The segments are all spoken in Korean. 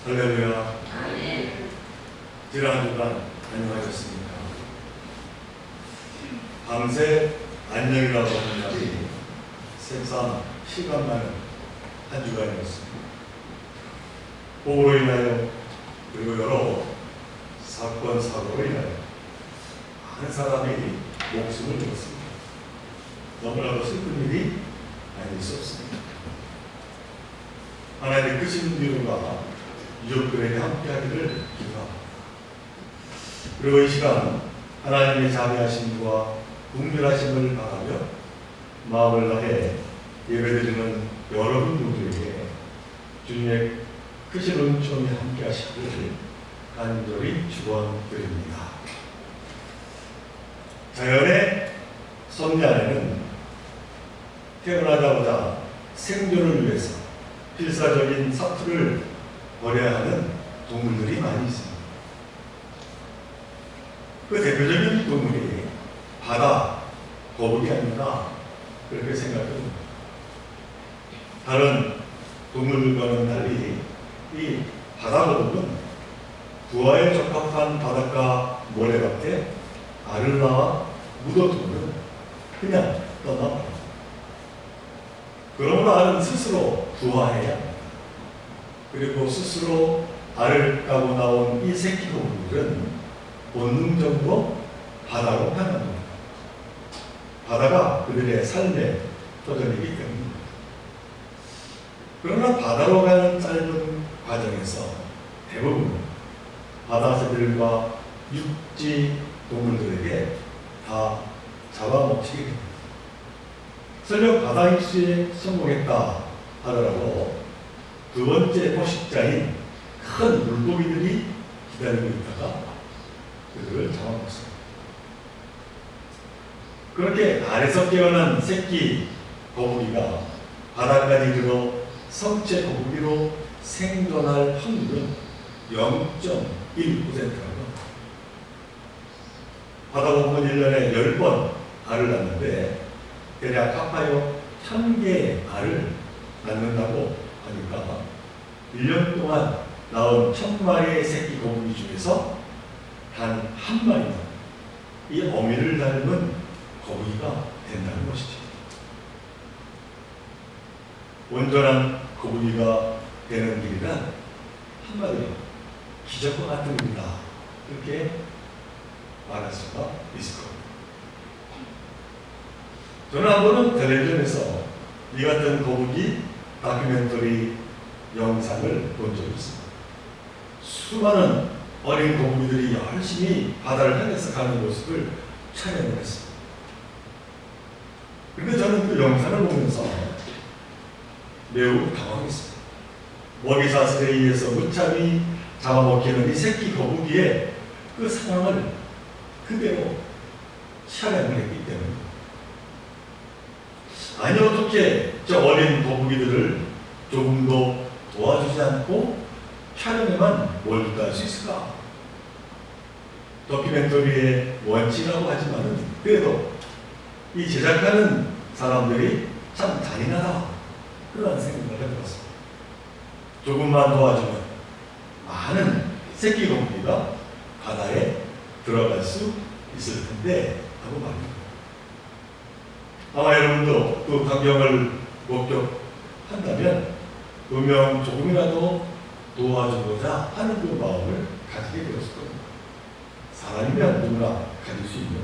할렐루야. 지난 주간 안녕하셨습니까? 밤새 안녕이라고 하는 날이 새삼 실감나는 한 주간이었습니다. 보호로 인하여 그리고 여러 사건 사고로 인하여 많은 사람이 목숨을 잃었습니다. 너무나도 슬픈 일이 아닐 수 없습니다. 하나님의 크신 위로가 유족들에게 함께하기를 기도합니다. 그리고 이 시간 하나님의 자비하심과 국률하심을 바라며 마음을 다해 예배드리는 여러분 모두에게 주님의 크신 은총이 함께하시기를 간절히 축원드립니다. 자연의 섭리 안에는 태어나자마자 생존을 위해서 필사적인 사투를 벌여야 하는 동물들이 많이 있습니다. 그 대표적인 동물이 바다 거북이 아닌가 그렇게 생각합니다. 다른 동물들과는 달리 이 바다 거북은 부화에 적합한 바닷가 모래밭에 알을 낳아 묻어두면 그냥 떠나버립니다. 그러므로 알은 스스로 부화해야 합니다. 그리고 스스로 알을 까고 나온 이 새끼 거북이들은 본능적으로 바다로 향합니다. 바다가 그들의 삶의 터전이기 때문입니다. 그러나 바다로 가는 짧은 과정에서 대부분 바다새들과 육지 동물들에게 다 잡아먹히게 됩니다. 설령 바다 입수에 성공했다 하더라도 두 번째 포식자인 큰 물고기들이 기다리고 있다가 그들을 잡아먹습니다. 그렇게 알에서 깨어난 새끼 거북이가 바다까지 들어 성체 거북이로 생존할 확률은 0.1%라고 바다 거북은 1년에 10번 알을 낳는데 대략 합하여 1000개의 알을 낳는다고 하니까 1년 동안 낳은 1000마리의 새끼 거북이 중에서 단 한 마리만 이 어미를 닮은 거북이가 된다는 것이죠. 온전한 거북이가 되는 길이란 한마디로 기적과 같은 길이다. 이렇게 말할 수가 있을 겁니다. 저는 한 번은 텔레비전에서 이 같은 거북이 다큐멘터리 영상을 본 적이 있습니다. 수많은 어린 거북이들이 열심히 바다를 향해서 가는 모습을 촬영을 했습니다. 그런데 저는 그 영상을 보면서 매우 당황했습니다. 먹이사슬에 의해서 무참히 잡아먹히는 이 새끼 거북이의 그 상황을 그대로 촬영을 했기 때문입니다. 아니 어떻게 저 어린 거북이들을 조금 더 도와주지 않고 촬영에만 몰두할 수 있을까? 다큐멘터리의 원칙이라고 하지만은 그래도 이 제작하는 사람들이 참 잔인하다 그런 생각을 해보았습니다. 조금만 도와주면 많은 새끼 거북이가 바다에 들어갈 수 있을 텐데 하고 말입니다. 아마 여러분도 그 광경을 목격한다면 분명 조금이라도 도와주고자 하는 그 마음을 가지게 되었을 겁니다. 사람이면 누구나 가질 수 있는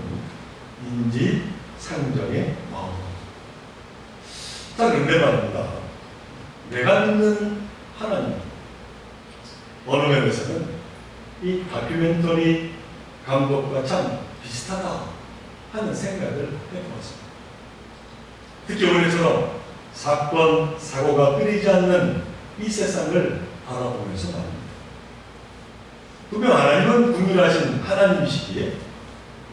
인지상정의 마음입니다. 자, 그런데 말입니다. 내가 믿는 하나님, 어느 면에서는 이 다큐멘터리 감독과 참 비슷하다 하는 생각을 해보았습니다. 특히 우리처럼 사건, 사고가 끊이지 않는 이 세상을 바라보면서 말입니다. 분명 하나님은 국률하신 하나님이시기에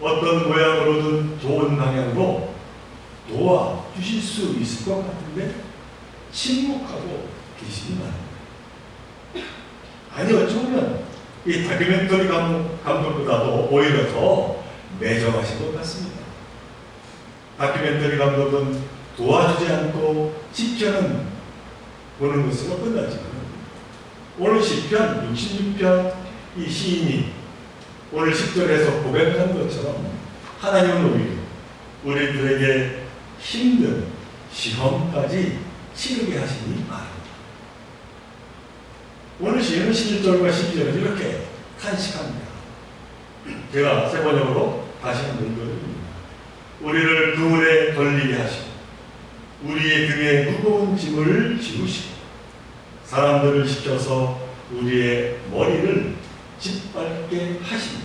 어떤 모양으로든 좋은 방향으로 도와주실 수 있을 것 같은데 침묵하고 계시기 마련입니다. 아니 어쩌면 이 다큐멘터리 감독보다도 오히려 더 매정하신 것 같습니다. 다큐멘터리 감독은 도와주지 않고 지켜는 보는 것으로 끝나지만 오늘 시편 66편 이 시인이 오늘 10절에서 고백한 것처럼 하나님은 오히려 우리들에게 힘든 시험까지 치르게 하시니 말입니다. 오늘 시인은 11절과 12절에서 이렇게 탄식합니다. 제가 세 번역으로 다시 한번 읽어드립니다. 우리를 그물에 걸리게 하시고 우리의 등에 무거운 짐을 지우시고 사람들을 시켜서 우리의 머리를 짓밟게 하시니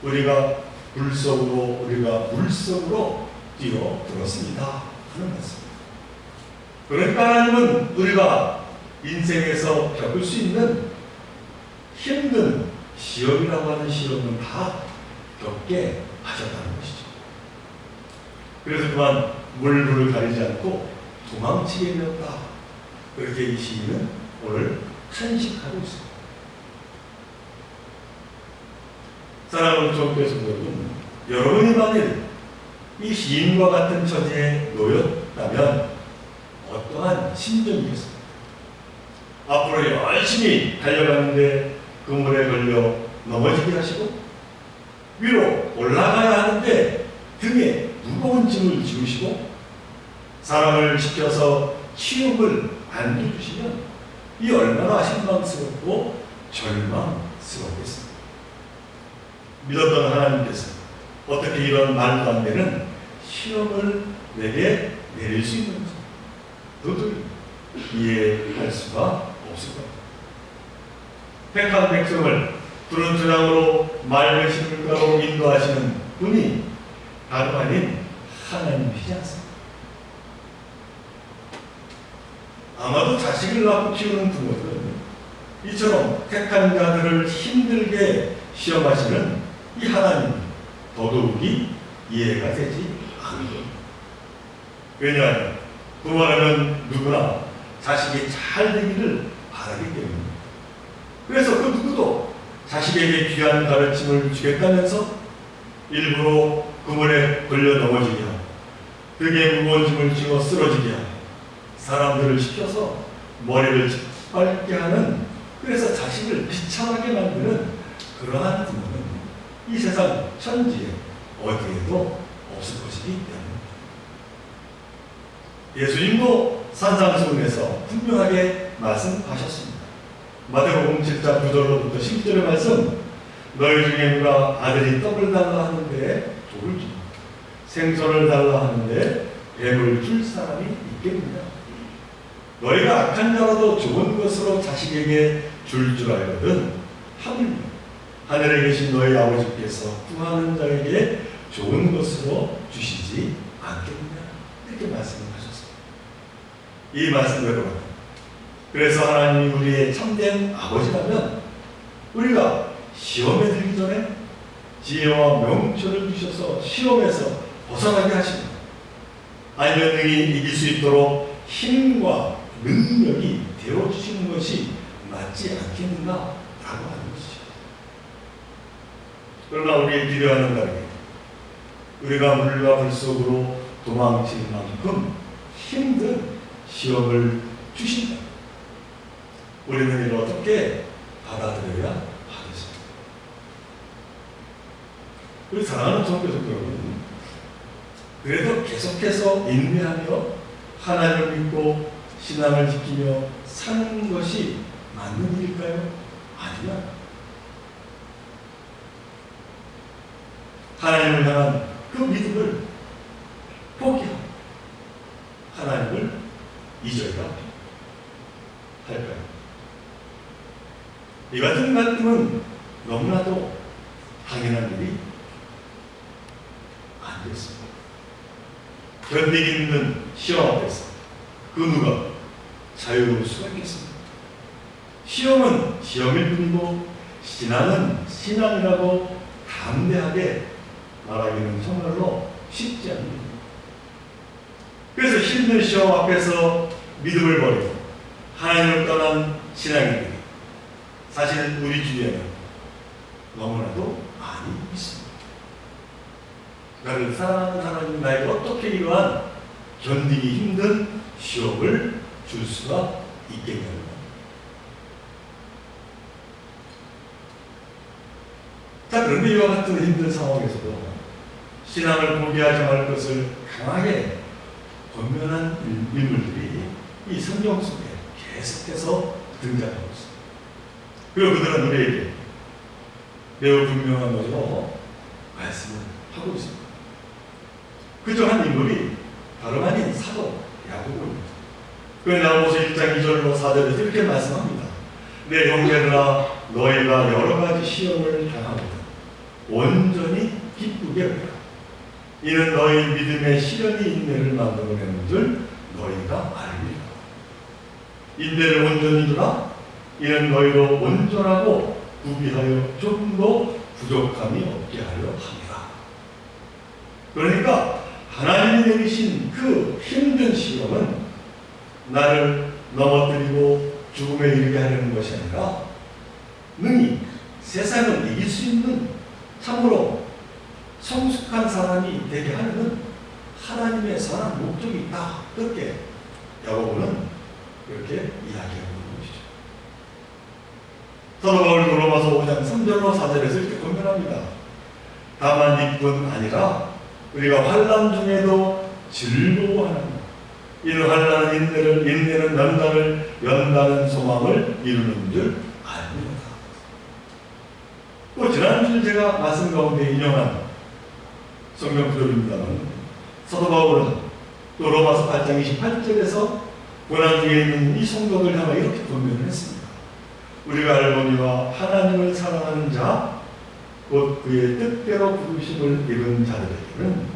우리가 불 속으로 우리가 물 속으로 뛰어들었습니다 하는 말씀입니다. 그러니까 하나님은 우리가 인생에서 겪을 수 있는 힘든 시험이라고 하는 시험은 다 겪게 하셨다는 것이죠. 그래서 그만 물불을 가리지 않고 도망치게 되었다. 그렇게 이 시인은 오늘 탄식하고 있습니다. 사랑하는 종교에서 여러분이 만일 이 시인과 같은 처지에 놓였다면 어떠한 심정이겠습니까? 앞으로 열심히 달려가는데 그물에 걸려 넘어지게 하시고 위로 올라가야 하는데 등에 무거운 짐을 지우시고 사람을 시켜서 치욕을 안겨주시면 이 얼마나 실망스럽고 절망스럽겠습니까? 믿었던 하나님께서 어떻게 이런 말도 안 되는 시험을 내게 내릴 수 있는 것입니다. 도저히 이해할 수가 없을 겁니다. 택한 백성을 푸른 초장으로 맑은 시물가로 인도하시는 분이 다름 아닌 하나님이시지 않습니까? 아마도 자식을 낳고 키우는 부모들은 이처럼 택한 자들을 힘들게 시험하시는 이 하나님 더더욱이 이해가 되지 않는 겁니다. 왜냐하면 부모라면 누구나 자식이 잘 되기를 바라기 때문입니다. 그래서 그 누구도 자식에게 귀한 가르침을 주겠다면서 일부러 그물에 걸려 넘어지게 하고 등에 무거운 짐을 쥐어 쓰러지게 하고 사람들을 시켜서 머리를 짓밟게 하는, 그래서 자식을 비참하게 만드는 그러한 부모는 이 세상 천지에 어디에도 없을 것이기 때문입니다. 예수님도 산상수훈에서 분명하게 말씀하셨습니다. 마태복음 7장 9절로부터 10절의 말씀, 너희 중에 누가 아들이 떡을 달라 하는데 돌을 주고 생선을 달라 하는데 뱀을 줄 사람이 있겠느냐? 너희가 악한 자라도 좋은 것으로 자식에게 줄 알거든 하물며 하늘에 계신 너희 아버지께서 구하는 자에게 좋은 것으로 주시지 않겠느냐? 이렇게 말씀하셨습니다. 이 말씀대로 그래서 하나님이 우리의 참된 아버지라면 우리가 시험에 들기 전에 지혜와 명철을 주셔서 시험에서 벗어나게 하십니다. 아니면 능히 이길 수 있도록 힘과 능력이 되어주시는 것이 맞지 않겠는가? 라고 하는 것이죠. 그러나 우리의 기대와는 다르게 우리가 물과 불 속으로 도망칠 만큼 힘든 시험을 주신다. 우리는 이를 어떻게 받아들여야 하겠습니까? 우리 사랑하는 성교석 여러분, 그래도 계속해서 인내하며 하나님을 믿고 신앙을 지키며 사는 것이 맞는 일일까요? 아니면 하나님을 향한 그 믿음을 포기하고 하나님을 잊어야 할까요? 이 같은 갈등은 너무나도 당연한 일이 아니겠습니다. 견디기 힘든 시험 앞에서 그 누가 자유로울 수가 있겠습니까? 시험은 시험일 뿐이고 신앙은 신앙이라고 담대하게 말하기는 정말로 쉽지 않습니다. 그래서 힘든 시험 앞에서 믿음을 버리고 하나님을 떠난 신앙인들이 사실 우리 주위에는 너무나도 많이 있습니다. 나를 사랑하는 하나님 나에게 어떻게 이러한 견디기 힘든 시험을 줄 수가 있겠냐는 그런데 이와 같은 힘든 상황에서도 신앙을 포기하지 말 것을 강하게 권면한 인물들이 이 성경 속에 계속해서 등장하고 있습니다. 그리고 그들은 우리에게 매우 분명한 것으로 말씀을 하고 있습니다. 그중 한 인물이 다름 아닌 사도 야고보입니다. 그 야고보서 1장 2절로 4절에서 이렇게 말씀합니다. 내 형제들아 너희가 여러 가지 시험을 당하거든 온전히 기쁘게 여기라. 이는 너희 믿음의 시련이 인내를 만들어내는 줄 너희가 알리라. 인내를 온전히 주라. 이는 너희로 온전하고 구비하여 좀 더 부족함이 없게 하려 합니다. 그러니까 하나님이 내리신 그 힘든 시험은 나를 넘어뜨리고 죽음에 이르게 하려는 것이 아니라 능히 세상을 이길 수 있는 참으로 성숙한 사람이 되게 하는 하나님의 선한 목적이 있다. 그렇게 야고보는 그렇게 이야기하고 있는 것이죠. 사도 바울이 로마서 5장 3절로 4절에서 이렇게 권면합니다. 다만 이뿐 아니라 우리가 환난 중에도 즐거워하는 이는 환난은 인내를, 인내는 연단을, 연단은 소망을 이루는 줄 압니다. 또 지난주 제가 말씀 가운데 인용한 성경 구절입니다만 사도 바울은 또 로마서 8장 28절에서 고난 중에 있는 이 성도들 향해 이렇게 권면을 했습니다. 우리가 알거니와 하나님을 사랑하는 자 곧 그의 뜻대로 부르심을 입은 자들에게는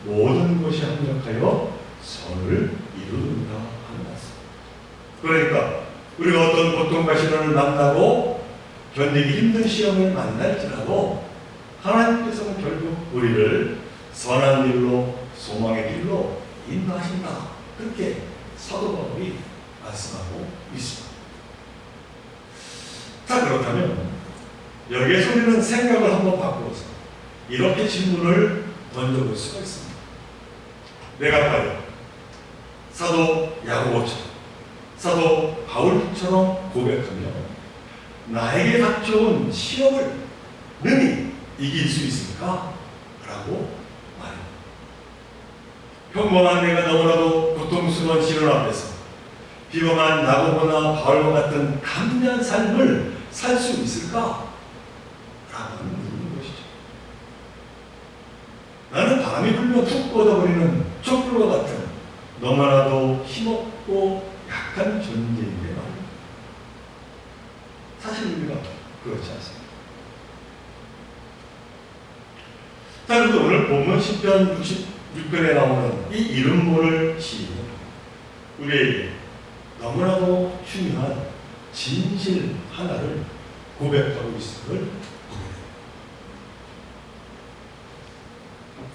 모든 것이 합력하여 선을 이루는다 하는 말씀. 그러니까 우리가 어떤 고통과 시련을 만나고 견디기 힘든 시험을 만날지라도 하나님께서는 결국 우리를 선한 길로 소망의 길로 인도하신다. 그렇게 사도 바울이 말씀하고 있습니다. 자, 그렇다면 여기에서 우리는 생각을 한번 바꾸어서 이렇게 질문을 던져볼 수가 있습니다. 내가 과연 사도 야고보처럼 사도 바울처럼 고백하며 나에게 닥쳐온 시험을 능히 이길 수 있을까? 라고 말합니다. 평범한 내가 너무나도 고통스러운 시련 앞에서 비범한 야고보나 바울과 같은 강렬한 삶을 살 수 있을까? 라고 묻는 것이죠. 나는 바람이 불면 툭 뻗어버리는 촛불과 같은 너무나도 힘없고 약한 존재인데 말입니다. 사실 우리가 그렇지 않습니다. 자, 그래서 오늘 본문 10편 66편에 나오는 이 이름 모를 시인은 우리에게 너무나도 중요한 진실 하나를 고백하고 있음을 보게 됩니다.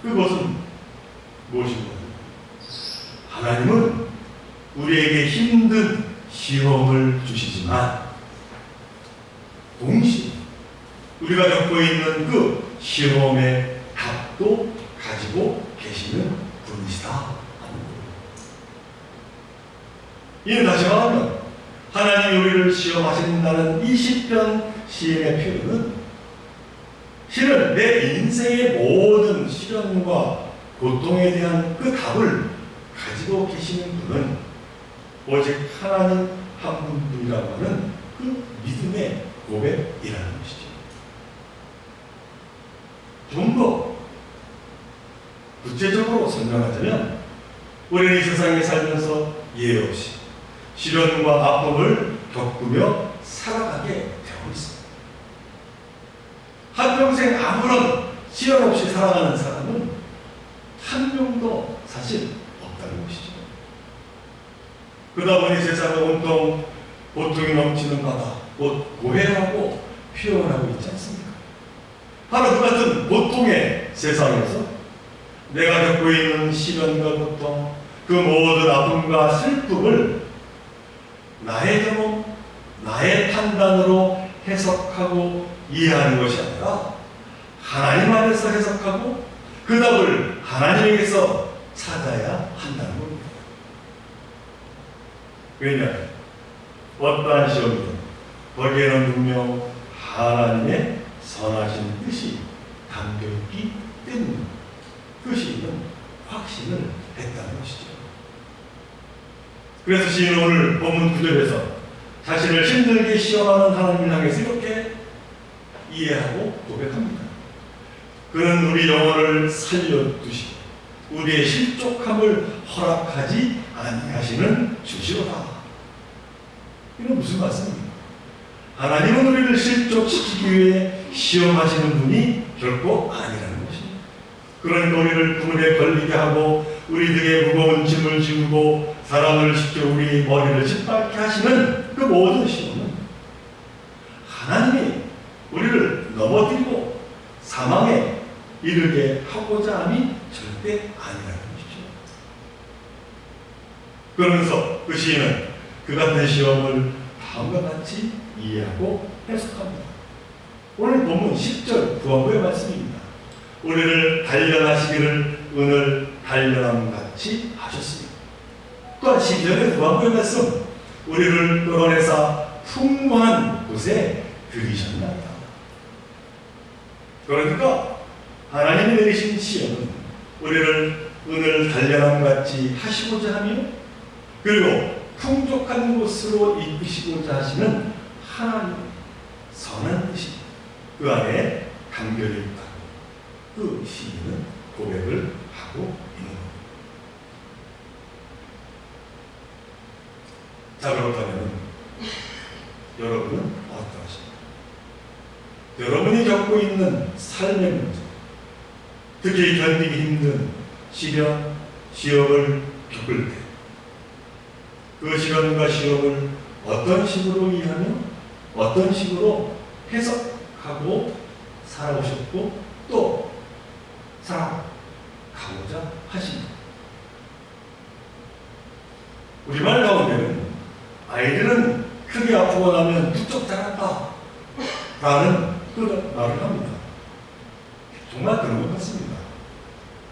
그것은 무엇인가? 하나님은 우리에게 힘든 시험을 주시지만 동시에 우리가 겪고 있는 그 시험의 답도 가지고 계시는 분이시다 하는 거예요. 이는 다시 말하면 하나님이 우리를 시험하신다는 이 시편 시인의 표현은 실은 내 인생의 모든 시련과 고통에 대한 그 답을 가지고 계시는 분은 오직 하나님 한 분뿐이라고 하는 그 믿음의 고백이라는 것이죠. 좀 더 구체적으로 설명하자면 우리는 이 세상에 살면서 예외 없이 시련과 아픔을 겪으며 살아가게 되고 있습니다. 한평생 아무런 시련 없이 살아가는 사람은 한 명도 사실 없다는 것이죠. 그러다 보니 세상은 온통 고통이 넘치는 바다, 곧 고해하고 피어나고 있지 않습니까? 바로 그 같은 고통의 세상에서 내가 겪고 있는 시련과 고통, 그 모든 아픔과 슬픔을 나의 경험, 나의 판단으로 해석하고 이해하는 것이 아니라 하나님 안에서 해석하고 그 답을 하나님에게서 찾아야 한다는 겁니다. 왜냐? 어떠한 시험이든 거기에는 분명 하나님의 선하신 뜻이 담겨있기 때문에 그 시인은 확신을 했다는 것이죠. 그래서 시인은 오늘 본문 9절에서 자신을 힘들게 시험하는 하나님을 향해서 이렇게 이해하고 고백합니다. 그는 우리 영혼을 살려두시고 우리의 실족함을 허락하지 아니하시는 주시로다. 이건 무슨 말씀입니까? 하나님은 우리를 실족시키기 위해 시험하시는 분이 결코 아니라는 것입니다. 그러니까 우리를 구문에 걸리게 하고 우리 등에 무거운 짐을 지우고 사람을 시켜 우리 머리를 짓밟게 하시는 그 모든 시험은 하나님이 우리를 넘어뜨리고 사망에 이르게 하고자 함이 절대 아니라는 것이죠. 그러면서 그 시인은 그 같은 시험을 다음과 같이 이해하고 해석합니다. 오늘 본문 10절 구원구의 말씀입니다. 우리를 단련하시기를 은을 단련함 같이 하셨습니다. 또한 12절의 구원구의 말씀, 우리를 끌어내사 풍부한 곳에 들이셨나이다. 그러니까 하나님이 내리신 시험은 우리를 은을 단련함 같이 하시고자 하며 그리고 풍족한 곳으로 이끄시고자 하시는 하나님의 선한 뜻이 그 안에 담겨 있다. 그 시인은 고백을 하고 있는 겁니다. 자, 그렇다면 여러분은 어떠하십니까? 여러분이 겪고 있는 삶의 문제, 특히 견디기 힘든 시련, 시험을 겪을 때 그 시련과 시험을 어떤 식으로 이해하며 어떤 식으로 해석하고 살아오셨고 또 살아가고자 하십니다. 우리말 가운데는 아이들은 크게 아프고 나면 부쩍 자란다 라는 그런 말을 합니다. 정말 그런 것 같습니다.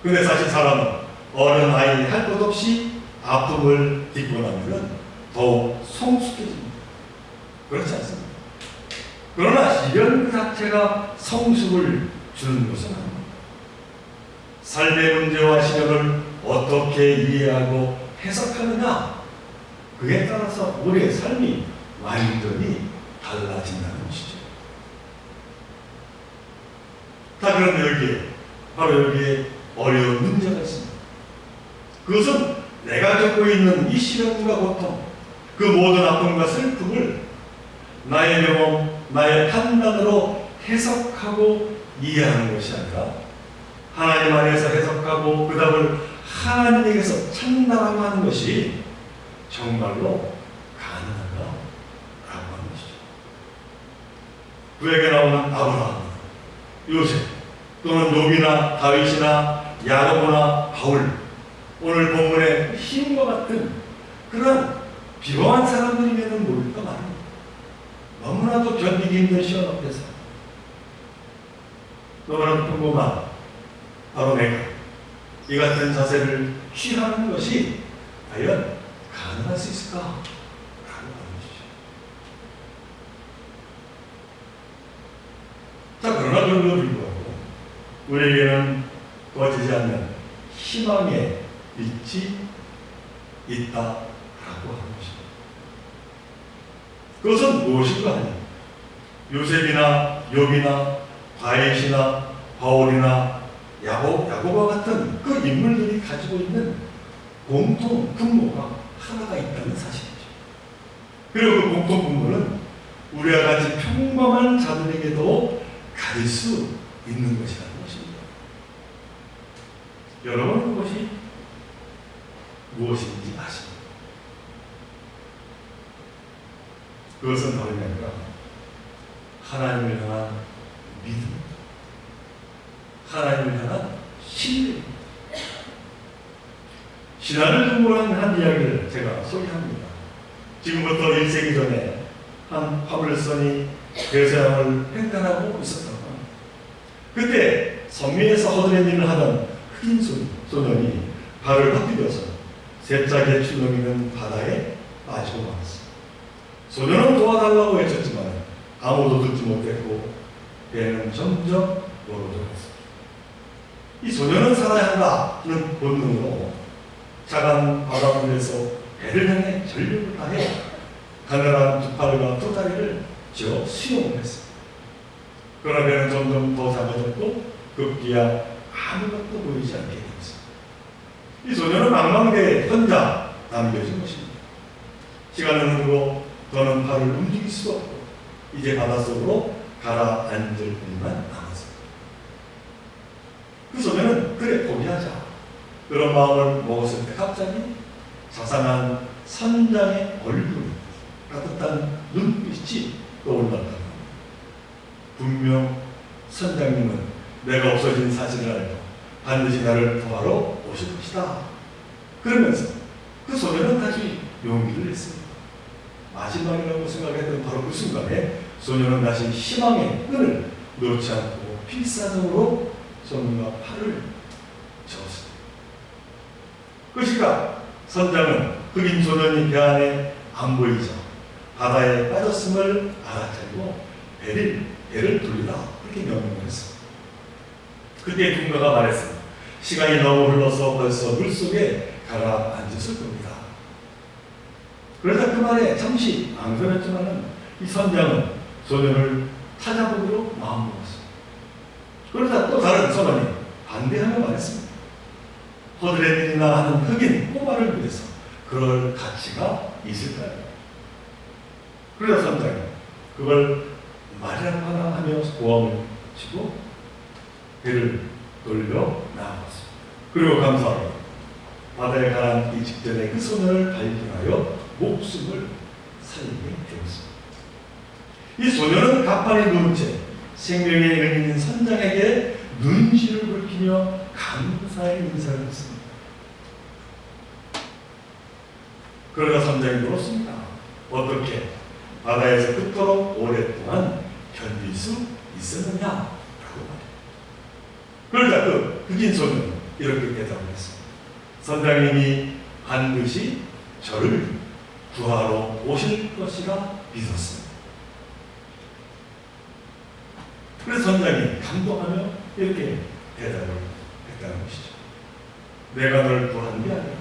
근데 사실 사람은 어른 아이 할 것 없이 아픔을 딛고 나면 더욱 성숙해집니다. 그렇지 않습니까? 그러나 시련 그 자체가 성숙을 주는 것은 아닙니다. 삶의 문제와 시련을 어떻게 이해하고 해석하느냐, 그에 따라서 우리의 삶이 완전히 달라진다는 것이죠. 자, 그런데 여기에 바로 여기에 어려운 문제가 있습니다. 그것은 내가 겪고 있는 이 시련과 고통, 그 모든 아픔과 슬픔을 나의 경험, 나의 판단으로 해석하고 이해하는 것이 아니라 하나님 안에서 해석하고 그 답을 하나님에게서 찾는다라고 하는 것이 정말로 가능한가라고 하는 것이죠. 구약에 나오는 아브라함, 요셉, 또는 욥이나 다윗이나 야고보나 바울, 오늘 본문의 힘과 같은 그런 비범한 사람들이면 모를까 말입니다. 너무나도 견디기 힘든 시련 앞에서 너무나도 평범한 바로 내가 이 같은 자세를 취하는 것이 과연 가능할 수 있을까? 라는 것이죠. 자, 그러나 그럼에도 불구하고 우리에게는 꺼지지 않는 희망의 빛이 있다라고 하는 것입니다. 그것은 무엇인가 하니 요셉이나 욥이나 다윗이나 바울이나 야고보와 같은 그 인물들이 가지고 있는 공통 분모가 하나가 있다는 사실이죠. 그리고 그 공통 분모는 우리와 같이 평범한 자들에게도 가질 수 있는 것이라는 것입니다. 여러분, 그것이 무엇인지 아십니까? 그것은 다름이 아니라 하나님을 향한 믿음, 하나님을 향한 신뢰입니다. 신화를 근거한 한 이야기를 제가 소개합니다. 지금부터 1세기 전에 한 화물선이 대서양을 횡단하고 있었다고 합니다. 그때 섬유에서 허드렛 일을 하던 흑인 소년이 발을 헛디뎌서 셋짝에 출렁이는 바다에 빠지고 말았습니다. 소년은 도와달라고 외쳤지만 아무도 듣지 못했고 배는 점점 멀어졌습니다. 이 소녀는 살아야 한다는 본능으로 차가운 바닷물에서 배를 향해 전력을 다해 가늘한 두 팔과 두 다리를 쥐어 수영을 했습니다. 그러나 배는 점점 더 작아졌고 급기야 아무것도 보이지 않게 되었습니다. 이 소녀는 망망대해 혼자 남겨진 것입니다. 시간은 흐르고 더는 팔을 움직일 수가 없고 이제 바닷속으로 가라앉을 뿐만 남았습니다. 그 소녀는 그래 포기하자 그런 마음을 먹었을 때 갑자기 자상한 선장의 얼굴 따뜻한 눈빛이 떠올랐다는 겁니다. 분명 선장님은 내가 없어진 사실을 알고 반드시 나를 도와러 오실 것이다. 그러면서 그 소녀는 다시 용기를 냈습니다. 마지막이라고 생각했던 바로 그 순간에 소녀는 다시 희망의 끈을 놓지 않고 필사적으로 손과 팔을 저었습니다. 그 시각 선장은 흑인 소년이 배 안에 안 보이자 바다에 빠졌음을 알아차리고 배를 돌리라 그렇게 명령을 했습니다. 그때 누군가가 말했습니다. 시간이 너무 흘러서 벌써 물속에 가라앉았을 겁니다. 그러자 그 말에 잠시 앙설했지만은 이 선장은 소년을 찾아보기로 마음먹었습니다. 그러자 또 다른 선원이 반대하며 말했습니다. 허드렛일이나 하는 흑인 꼬마를 위해서 그럴 가치가 있을까요? 그러자 선장이 그걸 말이라고 하나 하며 고함을 치고 배를 돌려 나아갔습니다. 그리고 감사하게 바다에 가라앉기 직전에 그 소년을 발견하여 목숨을 살리게 되었습니다. 이 소년은 가판에 누운 채 생명의 은인인 선장에게 눈시를 붉히며 감사의 인사를 했습니다. 그러나 선장이 물었습니다. 어떻게 바다에서 그토록 오랫동안 견딜 수 있었느냐? 라고 말해요. 그러자 그 흑인 소년은 이렇게 대답을 했습니다. 선장님이 반드시 저를 구하러 오실 것이라 믿었습니다. 그래서 선장이 감동하며 이렇게 대답을 했다는 것이죠. 내가 널 구한 게 아니라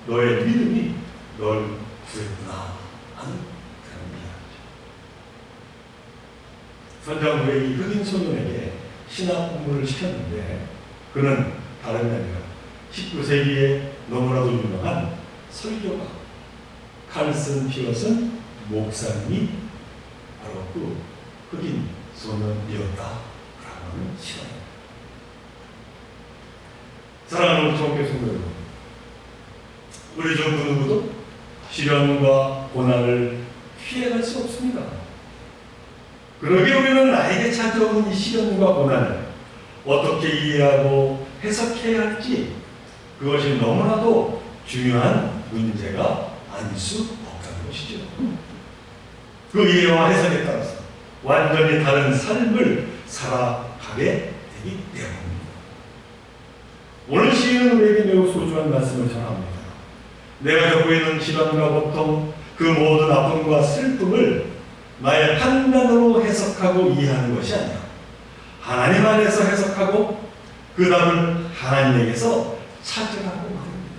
너의 믿음이 널 구했구나 하는 그런 이야기죠. 선장 후에 이 흑인 소년에게 신학 공부를 시켰는데 그는 다름이 아니라 19세기에 너무나도 유명한 설교가 칼슨 피어슨 목사님이 바로 그 흑인 소년이었다라고 하는 시간입니다. 사랑하는 총교 성도 여러분, 우리 중 그 누구도 시련과 고난을 피해갈 수 없습니다. 그러기에 우리는 나에게 찾아오는 이 시련과 고난을 어떻게 이해하고 해석해야 할지 그것이 너무나도 중요한 문제가 아닐 수 없다는 것이죠. 그 이해와 해석에 따라서 완전히 다른 삶을 살아가게 되기 때문입니다. 오늘 시인은 우리에게 매우 소중한 말씀을 전합니다. 내가 겪고 있는 시련과 고통, 그 모든 아픔과 슬픔을 나의 판단으로 해석하고 이해하는 것이 아니라 하나님 안에서 해석하고 그 답을 하나님에게서 찾으라고 말합니다.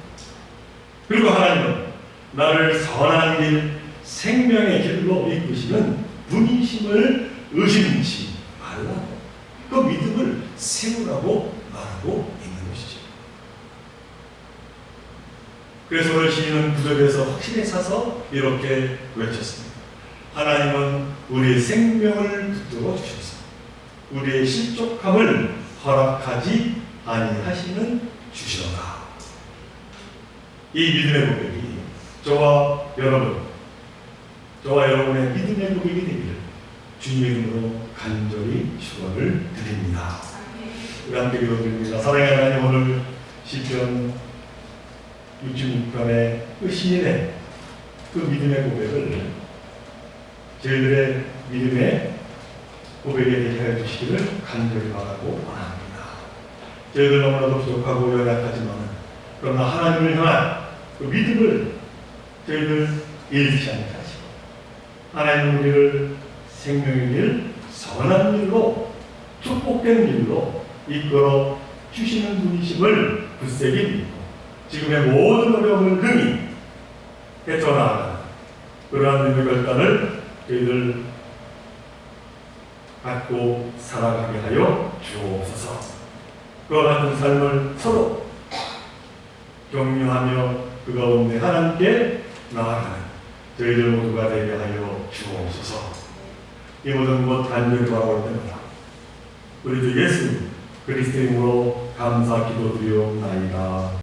그리고 하나님은 나를 선한 길, 생명의 길로 이끄시는 분이심을 의심치 말라고 그 믿음을 세우라고 말하고 있는 것이죠. 그래서 오늘 시인은 구절에서 확신에 차서 이렇게 외쳤습니다. 하나님은 우리의 생명을 붙들어 주셔서 우리의 실족함을 허락하지 아니하시는 주시로다. 이 믿음의 고백이 저와 여러분의 믿음의 고백이 되기를 주님의 이름으로 간절히 축원을 드립니다. 우리 함께 기도드립니다. 사랑의 하나님, 오늘 시편 66편의 그 시인의 그 믿음의 고백을 저희들의 믿음의 고백에 되게 해 주시기를 간절히 바라고 원합니다. 저희들 너무나도 부족하고 연약하지만 그러나 하나님을 향한 그 믿음을 저희들 잃지 않게 하시고 하나님 우리를 생명의 길, 선한 길로 축복된 길로 이끌어 주시는 분이심을 굳세게 믿고 지금의 모든 어려움을 능히 헤쳐나가는 그러한 믿음의 결단을 저희들 갖고 살아가게 하여 주옵소서. 그와 같은 삶을 서로 격려하며 그 가운데 하나님께 나아가는 저희들 모두가 되게 하여 주옵소서. 이 모든 것 간절히 바라볼 때마다 우리 주 예수 그리스도 이름으로 감사 기도드리옵나이다.